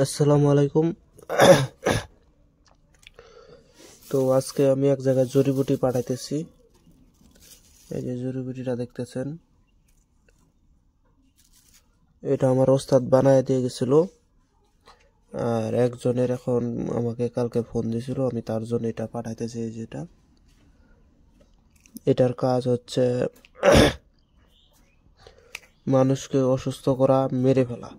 আসসালামু আলাইকুম। তো আজকে আমি এক জায়গায় জড়িবুটি পাঠাইতেছি। এই যে জড়িবুটিটা দেখতেছেন, এটা আমার ওস্তাদ বানায় দিয়ে গেছিল। আর একজনের এখন আমাকে কালকে ফোন দিছিল, আমি তার জন্য এটা পাঠাইতেছি। এই যেটা, এটার কাজ হচ্ছে মানুষকে অসুস্থ করা, মেরে ফেলা।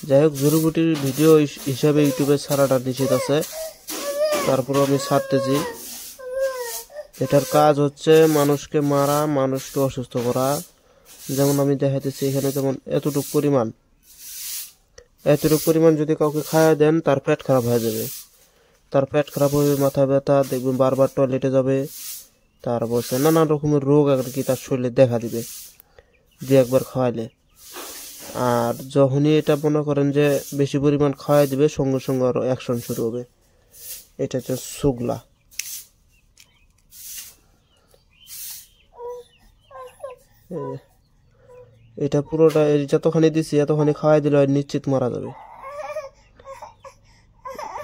যাই হোক, জড়িবুটির ভিডিও হিসাবে ইউটিউবে ছাড়াটা নিষেধ আছে, তারপরও আমি ছাড়তেছি। এটার কাজ হচ্ছে মানুষকে মারা, মানুষকে অসুস্থ করা। যেমন আমি দেখাইতেছি এখানে, যেমন এতটুকু পরিমাণ যদি কাউকে খাওয়া দেন, তার পেট খারাপ হয়ে যাবে। তার পেট খারাপ হবে, মাথা ব্যথা, দেখবেন বারবার টয়লেটে যাবে, তারপর নানান রকমের রোগ আর কি তার শরীরে দেখা দিবে যে একবার খাওয়াইলে। আর যখনই এটা মনে করেন যে বেশি পরিমাণ খাওয়াই দিবে, সঙ্গে সঙ্গে আরো অ্যাকশন শুরু হবে। এটা হচ্ছে সুগলা। এটা পুরোটা যতখানি দিছি এতখানি খাওয়াই দিলে নিশ্চিত মারা যাবে।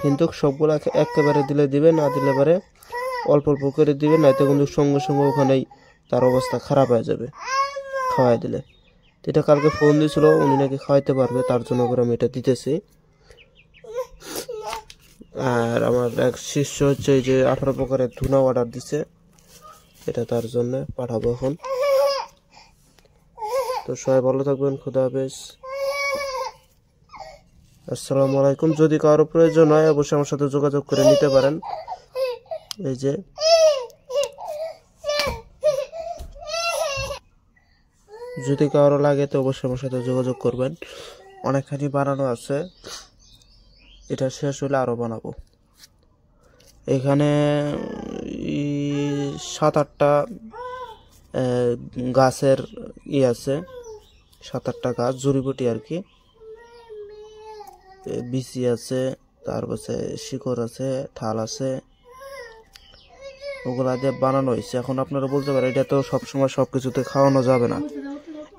কিন্তু সবগুলা একেবারে দিলে দিবে, না দিলে পারে অল্প অল্প করে দিবে, নয়তো কিন্তু সঙ্গে সঙ্গে ওখানেই তার অবস্থা খারাপ হয়ে যাবে খাওয়াই দিলে। এটা কালকে ফোন দিয়েছিল, উনি নাকি খাওয়াইতে পারবে, তার জন্য করে আমি এটা দিতেছি। আর আমার এক শিষ্য হচ্ছে এই যে 18 প্রকারের ধুনা অর্ডার দিছে, এটা তার জন্য পাঠাবো এখন। তো সবাই ভালো থাকবেন, খুদা হাফেজ, আসসালামু আলাইকুম। যদি কারো প্রয়োজন হয় অবশ্যই আমার সাথে যোগাযোগ করে নিতে পারেন। এই যে যদি কারো লাগে তো অবশ্যই আমার সাথে যোগাযোগ করবেন। অনেকখানি বানানো আছে, এটা শেষ হলে আরো বানাবো। এখানে 7-8টা গাছের আছে, 7-8টা গাছ জড়িবুটি আর কি। বিচি আছে, তারপরে শিকড় আছে, ঠাল আছে, ওগুলা দিয়ে বানানো হয়েছে। এখন আপনারা বলতে পারেন এটা তো সবসময় সবকিছুতে খাওয়ানো যাবে না।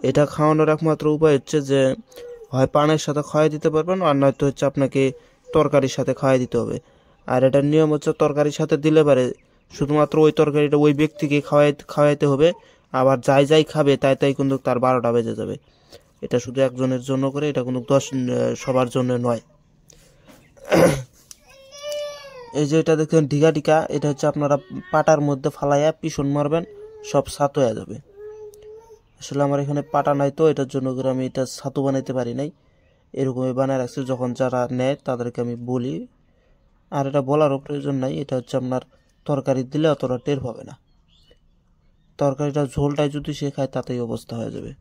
এটা খাওয়ানোর একমাত্র উপায় হচ্ছে যে হয় পানের সাথে খাওয়াই দিতে পারবেন, আর নয়তো হচ্ছে আপনাকে তরকারির সাথে খাওয়াই দিতে হবে। আর এটার নিয়ম হচ্ছে তরকারির সাথে দিলে পারে শুধুমাত্র ওই তরকারিটা ওই ব্যক্তিকে খাওয়াইতে হবে। আবার যাই খাবে তাই কিন্তু তার 12টা বেজে যাবে। এটা শুধু একজনের জন্য করে, এটা কিন্তু সবার জন্য নয়। এই যে এটা দেখেন ঢিকা, এটা হচ্ছে আপনারা পাটার মধ্যে ফালাইয়া পিছন মারবেন, সব ছাতু হয়ে যাবে। আসলে আমার এখানে পাটা নাই, তো এটার জন্য করে আমি এটা ছাতু বানাইতে পারি নাই, এরকমই বানায় রাখছি। যখন যারা নেয় তাদেরকে আমি বলি, আর এটা বলারও প্রয়োজন নাই। এটা হচ্ছে আপনার তরকারি দিলে অতটা টের পাবে না, তরকারিটা ঝোলটাই যদি সে খায় তাতেই অবস্থা হয়ে যাবে।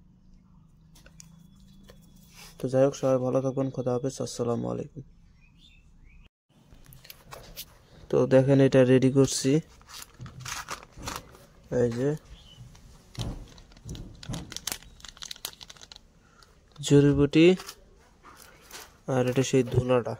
তো যাই হোক, সবাই ভালো থাকবেন, খোদা হাফেজ, আসসালামু আলাইকুম। তো দেখেন এটা রেডি করছি, এই যে জড়িবুটি, আর এটা সেই ধুনা।